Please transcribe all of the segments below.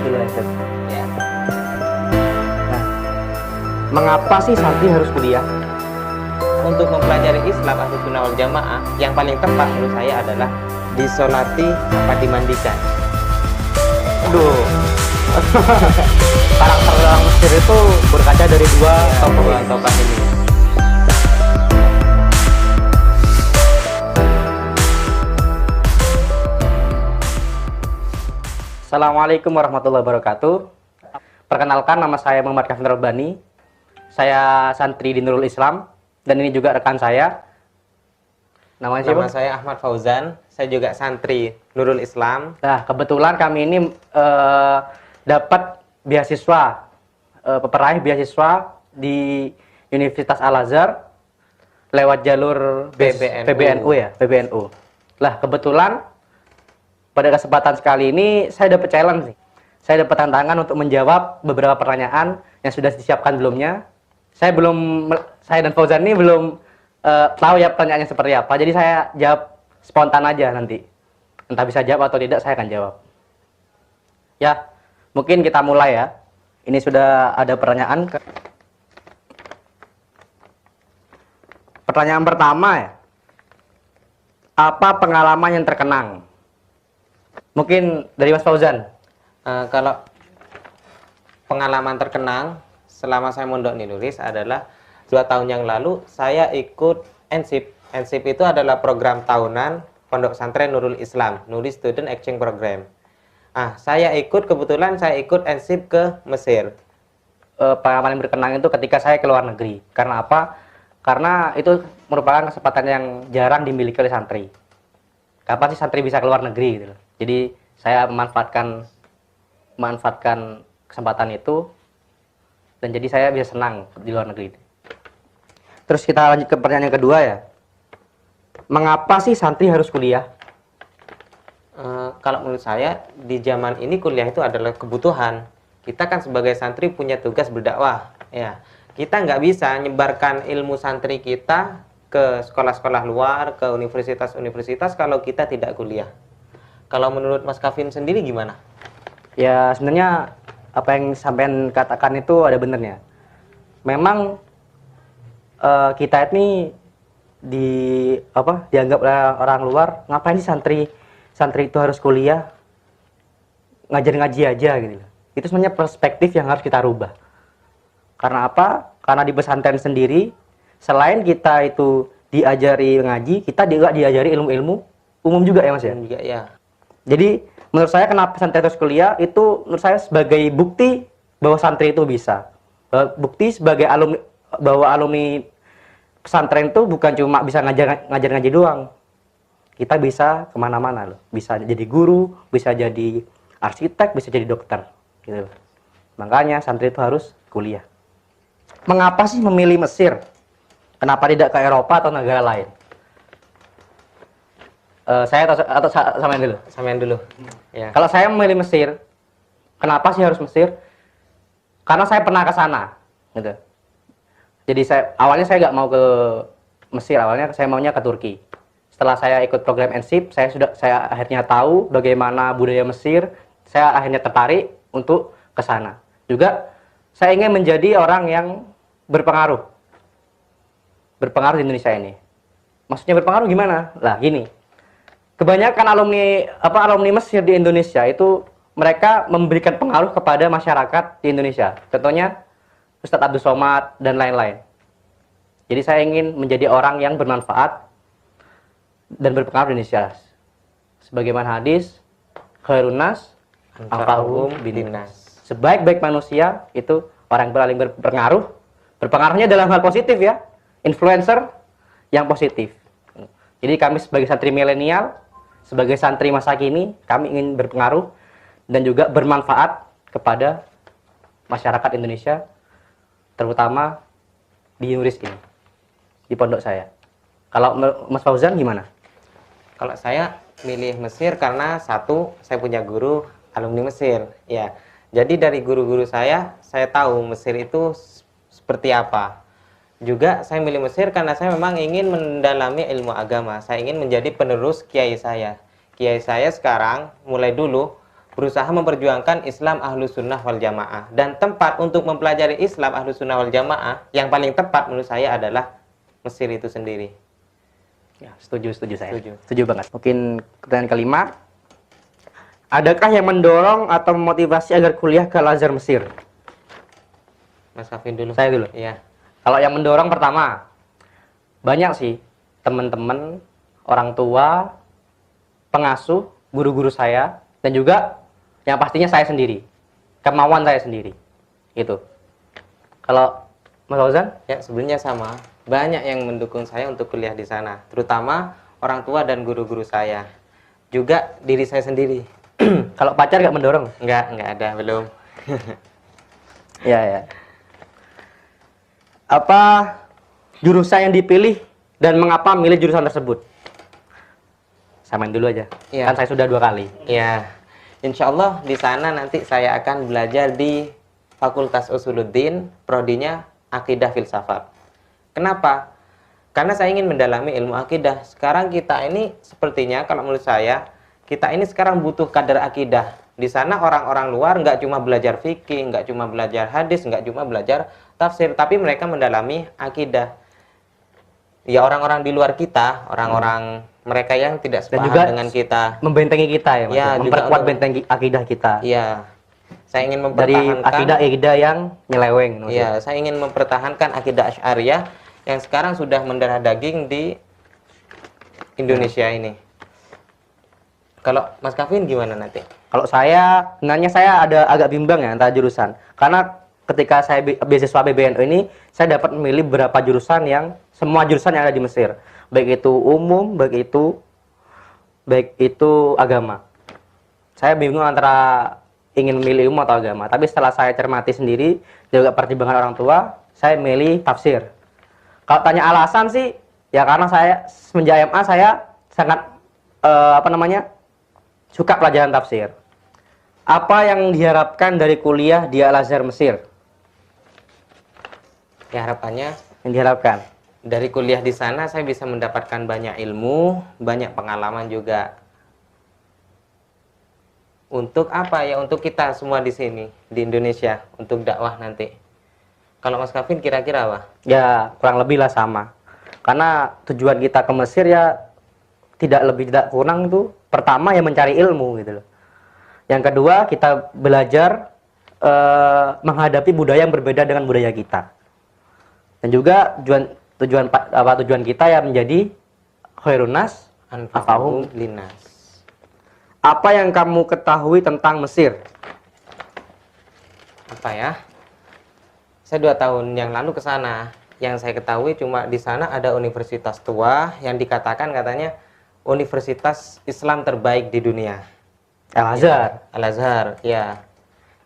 dulu ya, Ustaz. Ya. Nah, mengapa sih santri harus kuliah? Untuk mempelajari Islam Ahlussunnah wal Jamaah, yang paling tepat menurut saya adalah disolati apa dimandikan. Aduh. Karakter orang Mesir itu berkaca dari dua tokoh Dua tokoh ini. Assalamualaikum warahmatullahi wabarakatuh. Perkenalkan, nama saya Muhammad Kafin Rabbani. Saya santri di Nurul Islam dan ini juga rekan saya. Namanya siapa? Nama saya Ahmad Fauzan. Saya juga santri Nurul Islam. Nah, kebetulan kami ini dapat beasiswa, peraih beasiswa di Universitas Al-Azhar lewat jalur PBNU ya, PBNU. Lah, kebetulan pada kesempatan sekali ini saya dapat challenge nih. Saya dapat tantangan untuk menjawab beberapa pertanyaan yang sudah disiapkan sebelumnya. Saya dan Fauzan ini belum tahu ya pertanyaannya seperti apa. Jadi saya jawab spontan aja nanti. Entah bisa jawab atau tidak, saya akan jawab. Ya, mungkin kita mulai ya. Ini sudah ada pertanyaan. Pertanyaan pertama ya. Apa pengalaman yang terkenang? Mungkin dari Mas Fauzan. Kalau pengalaman terkenang selama saya mondok di Nuris adalah 2 tahun yang lalu saya ikut NSIP. NSIP itu adalah program tahunan Pondok Pesantren Nurul Islam, Nuri Student Exchange Program. Kebetulan saya ikut NSIP ke Mesir. Pengalaman yang berkenang itu ketika saya ke luar negeri. Karena apa? Karena itu merupakan kesempatan yang jarang dimiliki oleh santri. Kapan sih santri bisa ke luar negeri gitu loh. Jadi saya memanfaatkan kesempatan itu dan jadi saya bisa senang di luar negeri. Terus kita lanjut ke pertanyaan yang kedua ya. Mengapa sih santri harus kuliah? Kalau menurut saya di zaman ini kuliah itu adalah kebutuhan. Kita kan sebagai santri punya tugas berdakwah. Ya, kita nggak bisa menyebarkan ilmu santri kita ke sekolah-sekolah luar, ke universitas-universitas kalau kita tidak kuliah. Kalau menurut Mas Kafin sendiri gimana? Ya sebenarnya apa yang sampean katakan itu ada benernya. Memang kita ini dianggap oleh orang luar, ngapain sih santri itu harus kuliah, ngaji aja gitu. Itu sebenarnya perspektif yang harus kita rubah. Karena apa? Karena di pesantren sendiri selain kita itu diajari ngaji, kita juga diajari ilmu-ilmu umum juga ya Mas ya? Juga ya. Jadi menurut saya kenapa santri harus kuliah itu menurut saya sebagai bukti bahwa santri itu bisa. Bukti sebagai alumni pesantren itu bukan cuma bisa ngajar ngaji doang. Kita bisa kemana-mana loh. Bisa jadi guru, bisa jadi arsitek, bisa jadi dokter. Gitu. Makanya santri itu harus kuliah. Mengapa sih memilih Mesir? Kenapa tidak ke Eropa atau negara lain? Saya atau samain dulu? Samain dulu. Ya. Kalau saya memilih Mesir, kenapa sih harus Mesir? Karena saya pernah ke sana, gitu. Jadi awalnya saya nggak mau ke Mesir, awalnya saya maunya ke Turki. Setelah saya ikut program NSIP, saya akhirnya tahu bagaimana budaya Mesir. Saya akhirnya tertarik untuk ke sana. Juga saya ingin menjadi orang yang berpengaruh di Indonesia ini. Maksudnya berpengaruh gimana? Lah gini. Kebanyakan alumni Mesir di Indonesia itu mereka memberikan pengaruh kepada masyarakat di Indonesia. Contohnya Ustadz Abdul Somad dan lain-lain. Jadi saya ingin menjadi orang yang bermanfaat dan berpengaruh di Indonesia. Sebagaimana hadis, khairun nas anfa'uhum binnas. Sebaik-baik manusia itu orang yang paling berpengaruh. Berpengaruhnya dalam hal positif ya. Influencer yang positif. Jadi kami sebagai santri milenial, sebagai santri masa kini, kami ingin berpengaruh dan juga bermanfaat kepada masyarakat Indonesia, terutama di Nuris ini, di pondok saya. Kalau Mas Fauzan gimana? Kalau saya milih Mesir karena satu, saya punya guru alumni Mesir. Ya, jadi dari guru-guru saya tahu Mesir itu seperti apa. Juga saya milih Mesir karena saya memang ingin mendalami ilmu agama. Saya ingin menjadi penerus kiai saya. Kiai saya sekarang mulai dulu berusaha memperjuangkan Islam Ahlus Sunnah wal Jamaah. Dan tempat untuk mempelajari Islam Ahlus Sunnah wal Jamaah yang paling tepat menurut saya adalah Mesir itu sendiri. Ya, setuju saya. Setuju. Setuju banget. Mungkin pertanyaan kelima. Adakah yang mendorong atau memotivasi agar kuliah ke Al-Azhar Mesir? Mas Kafin dulu. Saya dulu. Iya. Kalau yang mendorong pertama, banyak sih teman-teman, orang tua, pengasuh, guru-guru saya, dan juga yang pastinya saya sendiri. Kemauan saya sendiri. Itu. Kalau Mas Fauzan? Ya, sebenarnya sama. Banyak yang mendukung saya untuk kuliah di sana, terutama orang tua dan guru-guru saya. Juga diri saya sendiri. Kalau pacar nggak mendorong? Enggak ada, belum. Ya, ya. Apa jurusan yang dipilih dan mengapa milih jurusan tersebut? Samain dulu aja. Iya. Kan saya sudah 2 kali. Ya, insya Allah di sana nanti saya akan belajar di Fakultas Usuluddin, prodinya Akidah Filsafat. Kenapa? Karena saya ingin mendalami ilmu akidah. Sekarang kita ini sepertinya, kalau menurut saya, kita ini sekarang butuh kader akidah. Di sana orang-orang luar nggak cuma belajar fikih, nggak cuma belajar hadis, nggak cuma belajar tafsir, tapi mereka mendalami akidah. Ya, orang-orang di luar kita, orang-orang mereka yang tidak Dan sepaham juga dengan kita. membentengi kita ya, Mas. Ya, juga Memperkuat untuk- benteng akidah kita. Iya, saya ingin Dari mempertahankan. akidah-akidah yang nyeleweng. Mas. Iya, saya ingin mempertahankan akidah Asy'ariyah yang sekarang sudah mendarah daging di Indonesia ini. Kalau Mas Kavin gimana nanti? Kalau saya, sebenarnya saya ada agak bimbang ya antara jurusan. Karena ketika saya beasiswa PBNU ini, saya dapat memilih beberapa jurusan yang semua jurusan yang ada di Mesir. Baik itu umum, baik itu agama. Saya bingung antara ingin memilih umum atau agama. Tapi setelah saya cermati sendiri, juga pertimbangan orang tua, saya memilih tafsir. Kalau tanya alasan sih, ya karena saya semenjak SMA saya sangat suka pelajaran tafsir. Apa yang diharapkan dari kuliah di Al-Azhar Mesir? Ya, harapannya Yang diharapkan? dari kuliah di sana saya bisa mendapatkan banyak ilmu, banyak pengalaman juga. Untuk apa ya? Untuk kita semua di sini, di Indonesia, untuk dakwah nanti. Kalau Mas Kavin kira-kira apa? Ya kurang lebih lah sama. Karena tujuan kita ke Mesir ya tidak lebih tidak kurang itu pertama ya mencari ilmu gitu loh. Yang kedua kita belajar menghadapi budaya yang berbeda dengan budaya kita. Dan juga tujuan kita ya menjadi khairun nas Anfa'uhum linnas. Apa yang kamu ketahui tentang Mesir? Apa ya? Saya 2 tahun yang lalu ke sana. Yang saya ketahui cuma di sana ada universitas tua yang dikatakan katanya universitas Islam terbaik di dunia. Al-Azhar. Al-Azhar, ya.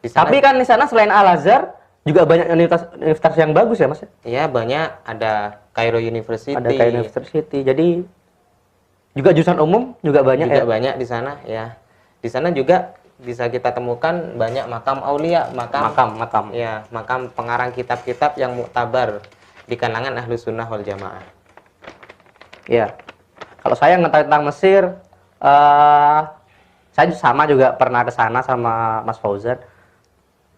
Di sana, Tapi kan di sana selain Al-Azhar juga banyak universitas yang bagus ya, Mas? ya banyak, ada Cairo University. Ada kayak University. Jadi juga jurusan umum juga banyak juga ya. banyak di sana, ya. Di sana juga bisa kita temukan banyak makam aulia, Makam. ya, makam pengarang kitab-kitab yang muktabar di kalangan Ahlus Sunnah wal Jamaah. Ya. Kalau saya ngetahui tentang Mesir, saya sama juga pernah ke sana sama Mas Fauzan.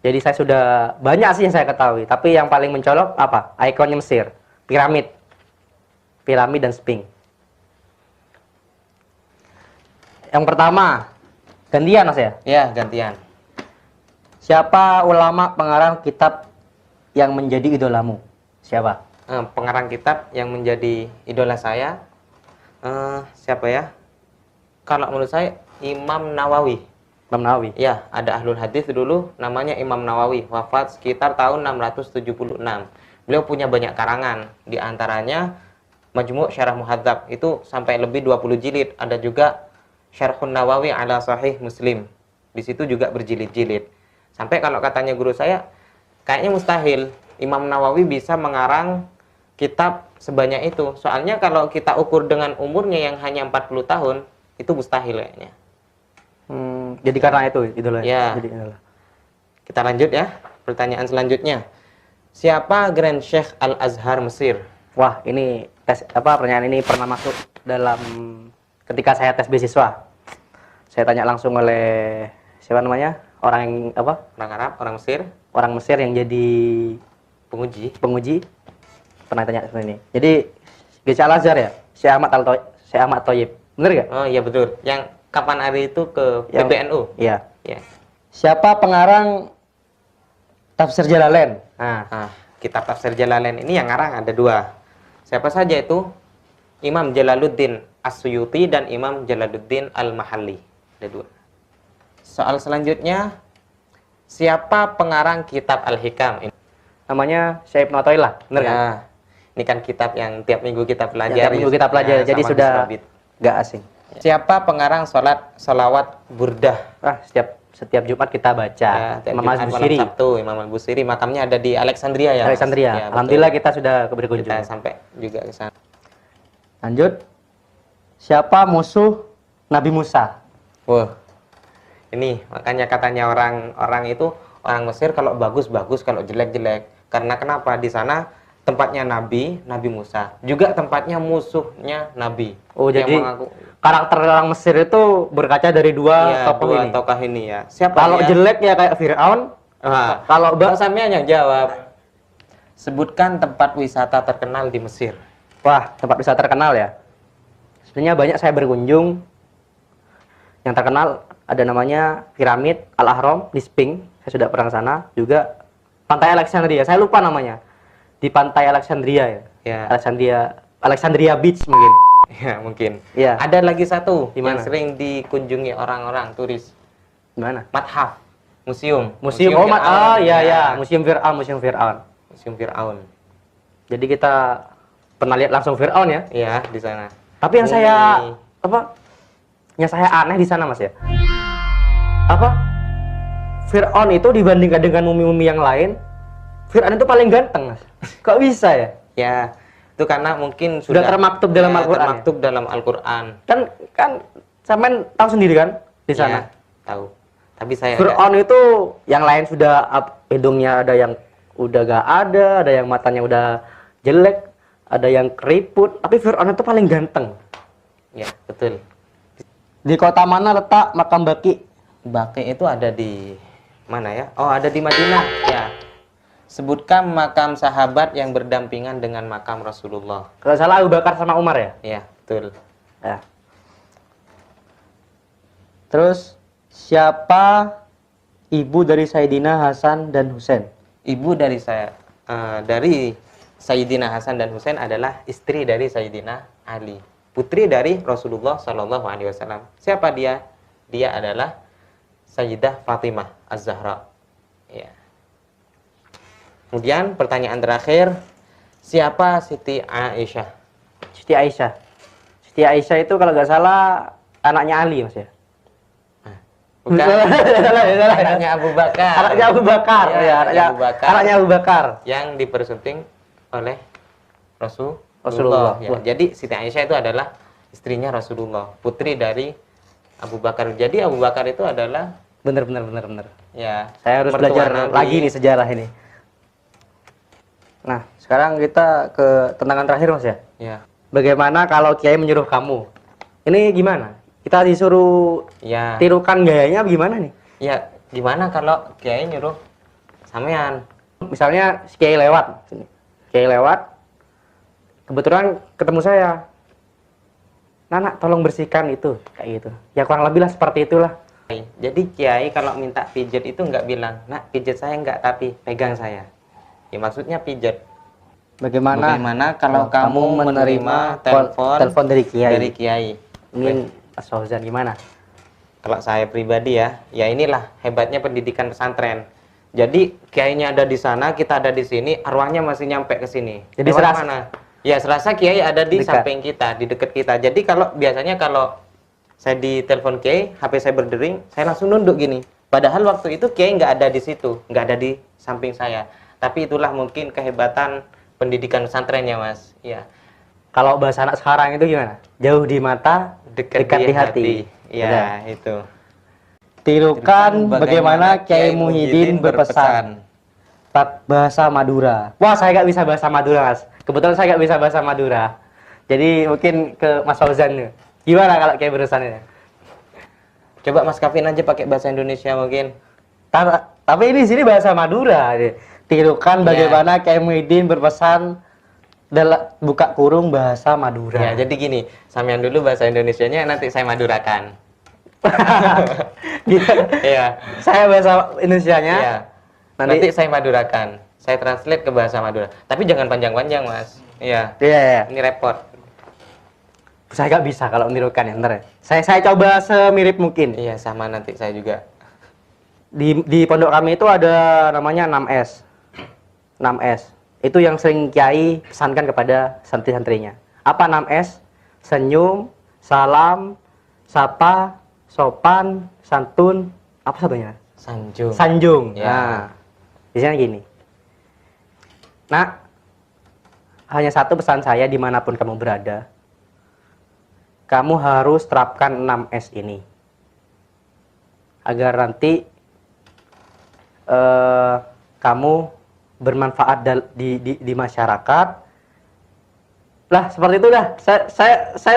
Jadi saya sudah banyak sih yang saya ketahui. Tapi yang paling mencolok apa? Ikonnya Mesir, piramid dan Sphinx. Yang pertama, gantian Mas ya. Ya, gantian. Siapa ulama pengarang kitab yang menjadi idolamu? Siapa? Pengarang kitab yang menjadi idola saya, siapa ya? Kalau menurut saya Imam Nawawi. Imam Nawawi. Ya, ada ahlul hadis dulu namanya Imam Nawawi, wafat sekitar tahun 676. Beliau punya banyak karangan, di antaranya Majmu' Syarah Muhadzab, itu sampai lebih 20 jilid. Ada juga Syarhun Nawawi ala Sahih Muslim. Di situ juga berjilid-jilid. Sampai kalau katanya guru saya, kayaknya mustahil Imam Nawawi bisa mengarang kitab sebanyak itu. Soalnya kalau kita ukur dengan umurnya yang hanya 40 tahun, itu mustahil kayaknya. Jadi karena itu idolanya. Ya. Jadi idola. Kita lanjut ya. Pertanyaan selanjutnya. Siapa Grand Sheikh Al-Azhar Mesir? Wah, ini pertanyaan ini pernah masuk dalam ketika saya tes beasiswa. Saya tanya langsung oleh siapa namanya? Orang yang apa? Orang Arab, orang Mesir, Orang Mesir yang jadi penguji. Pernah tanya seperti ini. Jadi GC Al-Azhar ya? Syekh Ahmad Thayyib. Bener nggak? Oh iya betul. Yang kapan hari itu ke Yang- PBNU? Iya. Ya. Siapa pengarang Tafsir Jalalain? Nah, Nah, kitab Tafsir Jalalain ini yang ngarang ada 2. Siapa saja itu? Imam Jalaluddin As-Suyuti dan Imam Jalaluddin Al-Mahalli. Ada 2. Soal selanjutnya, siapa pengarang kitab Al-Hikam? namanya Syekh Ibnu Athaillah. Bener kan? Ya, ini kan kitab yang tiap minggu kita Yang pelajari. tiap minggu kita pelajari, Ya, jadi sama sudah Gus Robit. nggak asing. Siapa pengarang salawat burdah? Setiap Jumat kita baca. Tiap Imam Jumat, malam Al-Busiri. Sabtu, Imam Al-Busiri. Makamnya ada di Alexandria ya. Mas? Alexandria. Ya, betul. Alhamdulillah kita sudah berkunjung. Kita sampai juga ke sana. Lanjut. Siapa musuh Nabi Musa? Wah, ini makanya katanya orang itu orang Mesir kalau bagus-bagus, kalau jelek-jelek. Karena kenapa? Di sana tempatnya Nabi Musa, juga tempatnya musuhnya Nabi. Oh, Yang jadi mengaku, karakter orang Mesir itu berkaca dari dua tokoh dua ini. tokoh ini ya. Siapa Kalau dia? jelek ya kayak Fir'aun. Nah, Kalau Bang Samian yang jawab. Sebutkan tempat wisata terkenal di Mesir. wah, tempat wisata terkenal ya. Sebenarnya banyak saya berkunjung. Yang terkenal ada namanya Piramid Al-Ahram di Sphinx. Saya sudah pernah ke sana. Juga Pantai Alexandria. Saya lupa namanya. Di Pantai Alexandria ya. Ya. Alexandria Beach mungkin. Ya, mungkin. Iya. Ada lagi satu Di yang mana? sering dikunjungi orang-orang turis. Gimana? Mathaf, museum. Museum Fir'aun. iya Ya, Museum Fir'aun, Museum Fir'aun. Museum Fir'aun. Jadi kita pernah lihat langsung Fir'aun ya. Iya, di sana. Tapi yang Mumi. yang saya aneh di sana Mas ya. Fir'aun itu dibandingkan dengan mumi-mumi yang lain, Fir'aun itu paling ganteng Mas. Kok bisa ya? Ya, itu karena mungkin Sudah termaktub dalam Al-Qur'an ya? Termaktub dalam Al-Qur'an. Kan sampean tahu sendiri kan di sana. Ya, tahu. Tapi saya Fir'aun itu yang lain sudah hidungnya ada yang udah gak ada yang matanya udah jelek, ada yang keriput, tapi Fir'aun itu paling ganteng. ya, betul. Di kota mana letak makam Baqi? Baqi itu ada di mana ya? Oh, ada di Madinah. Ya. Sebutkan makam sahabat yang berdampingan dengan makam Rasulullah. Kalau salah Abu Bakar sama Umar ya? Ya, betul. Ya. Terus siapa ibu dari Sayyidina Hasan dan Husain? Ibu dari Sayyidina Hasan dan Husain adalah istri dari Sayyidina Ali, putri dari Rasulullah Shallallahu Alaihi Wasallam. Siapa dia? Dia adalah Sayyidah Fatimah Az-Zahra. Ya. Kemudian pertanyaan terakhir, siapa Siti Aisyah? Siti Aisyah. Siti Aisyah itu kalau nggak salah anaknya Ali Mas ya? Bukan. Salah. Anaknya Abu Bakar. Anaknya Abu Bakar. Ya, Ya, anaknya Abu Bakar. Anaknya Abu Bakar. Yang dipersunting oleh Rasulullah. Rasulullah. Ya. Wah. Jadi Siti Aisyah itu adalah istrinya Rasulullah, putri dari Abu Bakar. Jadi Abu Bakar itu adalah Bener. ya. Saya harus mertua belajar Nabi. lagi nih sejarah ini. Nah, sekarang kita ke tantangan terakhir Mas ya. Ya. Bagaimana kalau Kiai menyuruh kamu? Ini gimana? Kita disuruh Ya. tirukan gayanya gimana nih? Ya, gimana kalau Kiai nyuruh sampean? Misalnya si Kiai lewat sini. Kiai lewat. Kebetulan ketemu saya. Nana, tolong bersihkan itu, kayak gitu. Ya kurang lebih lah seperti itulah. Jadi Kiai kalau minta pijat itu nggak bilang, "Nak, pijat saya nggak, tapi pegang saya." Ya maksudnya pijat. Bagaimana kalau kamu menerima telepon dari Kiai? dari Kiai? Ini Mas Fauzan gimana? Kalau saya pribadi ya inilah hebatnya pendidikan pesantren. Jadi kiainya ada di sana, kita ada di sini, arwahnya masih nyampe ke sini. Jadi Lewat serasa mana? Ya serasa kiai ada di dekat. samping kita, di dekat kita. Jadi biasanya kalau saya di telepon kiai, HP saya berdering, saya langsung nunduk gini. Padahal waktu itu kiai nggak ada di situ, nggak ada di samping saya. Tapi itulah mungkin kehebatan pendidikan pesantren ya Mas. Ya. Kalau bahasa anak sekarang itu gimana? Jauh di mata, dekat di hati. Ya, itu. Tirukan bagaimana Kiai Muhyiddin berpesan. Bahasa Madura. Wah, saya nggak bisa bahasa Madura, Mas. Kebetulan saya nggak bisa bahasa Madura. Jadi mungkin ke Mas Fauzan nih. Gimana kalau Kiai berpesannya? Coba Mas Kavin aja pakai bahasa Indonesia mungkin. Tapi ini sini bahasa Madura. Tirukan Iya. bagaimana Kiai Muhyiddin berpesan buka kurung bahasa Madura. Ya, jadi gini, sampean dulu bahasa Indonesianya, nanti saya madurakan. Gitu. Iya. Saya bahasa Indonesianya. Iya. Nanti saya madurakan. Saya translate ke bahasa Madura. Tapi jangan panjang-panjang, Mas. Iya. Iya. Ini repot. Saya nggak bisa kalau menirukan ya, ntar ya. Saya coba semirip mungkin. Iya, sama nanti saya juga. Di pondok kami itu ada namanya 6S. 6S. Itu yang sering Kiai pesankan kepada santri-santrinya. Apa 6S? Senyum, salam, sapa, sopan, santun, apa satunya? Sanjung. Sanjung. Ya. Nah, biasanya gini. Nah, hanya satu pesan saya dimanapun kamu berada. Kamu harus terapkan 6S ini. Agar nanti kamu bermanfaat di masyarakat. Lah, seperti itu dah. Saya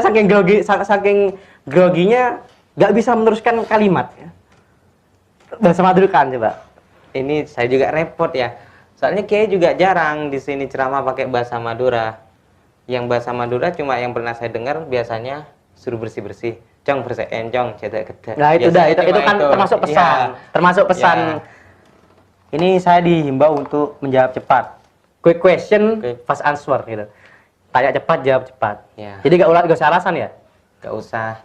saking groginya nggak bisa meneruskan kalimat. Ya. Bahasa Madura kan coba. Ini saya juga repot ya. Soalnya Kiai juga jarang di sini ceramah pakai bahasa Madura. Yang bahasa Madura cuma yang pernah saya dengar biasanya suruh bersih-bersih. Cong bersih encong, cedak kedak. Nah, itu dah, itu kan termasuk pesan. Iya. Termasuk pesan. Iya. Ini saya dihimbau untuk menjawab cepat. Quick question, Quick. fast answer gitu. Tanya cepat, jawab cepat. Ya. Jadi gak usah alasan ya? Gak usah.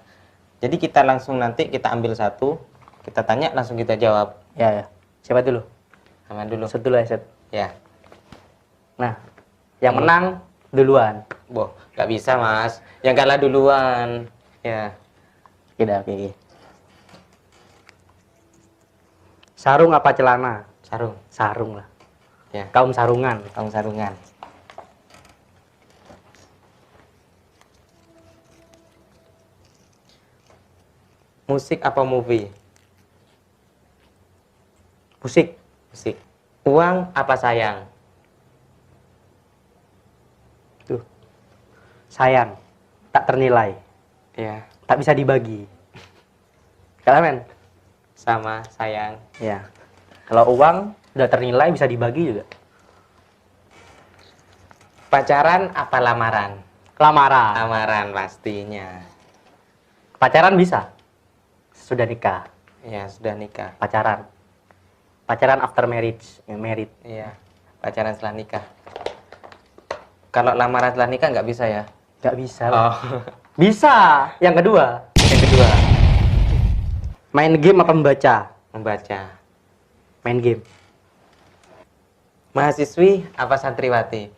Jadi kita langsung nanti kita ambil satu, kita tanya langsung kita jawab. Ya, ya. Siapa dulu? Sama dulu. Set dulu ya, Set. Ya. Nah, yang menang duluan. Boh, gak bisa Mas. Yang kalah duluan. Ya. Tidak, oke. Sarung apa celana? Sarung. Sarung lah. Ya. Kaum sarungan. Kaum sarungan. Musik apa movie? Musik. Musik. Uang apa sayang? Tuh. Sayang. Tak ternilai. Ya. Tak bisa dibagi. Kalau men? Sama sayang. Ya. Kalau uang udah ternilai bisa dibagi juga. Pacaran apa lamaran? Lamaran. Lamaran pastinya. Pacaran bisa. Sudah nikah. Ya, sudah nikah. Pacaran. Pacaran after marriage. Ya, married. Iya. Pacaran setelah nikah. Kalau lamaran setelah nikah nggak bisa ya? Nggak bisa. Oh. Bisa. Yang kedua. Yang kedua, Main game apa membaca? membaca. Main game. Mahasiswi apa santriwati?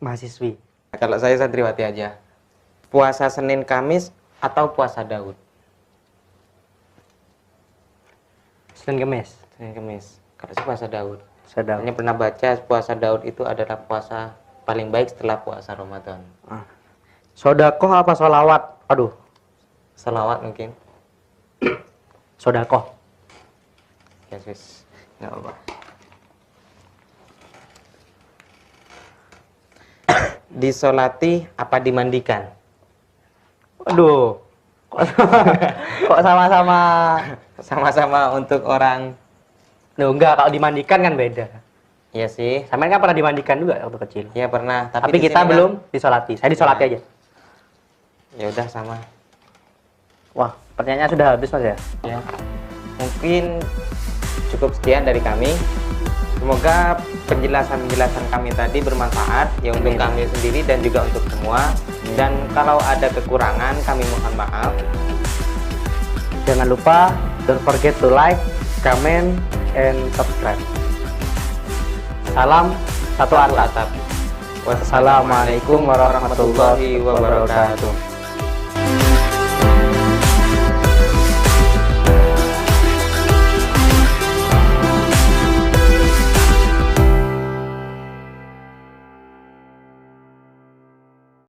Mahasiswi. Kalau saya santriwati aja. Puasa Senin Kamis atau puasa Daud? Senin Kemis. Senin Kamis. Kalau saya puasa Daud. Sedang. Hanya pernah baca puasa Daud itu adalah puasa paling baik setelah puasa Ramadan. Sodakoh apa solawat? Aduh. Selawat mungkin. Sodakoh. Ya wis. Nggak apa-apa. Disolati apa dimandikan? Aduh. Kok sama-sama? Sama-sama untuk orang. Loh, enggak, kalau dimandikan kan beda. Iya sih. Sampean kan pernah dimandikan juga waktu kecil. Iya pernah. Tapi di kita sini belum disolati. Saya disolati Nah. aja. Ya udah sama. Wah, pertanyaannya sudah habis Mas ya. Ya. Mungkin cukup sekian dari kami. Semoga penjelasan-penjelasan kami tadi bermanfaat ya untuk Amin. kami sendiri dan juga untuk semua. Dan kalau ada kekurangan kami mohon maaf. Jangan lupa don't forget to like, comment, and subscribe. Salam satu atap. Atap. Wassalamualaikum warahmatullahi wabarakatuh.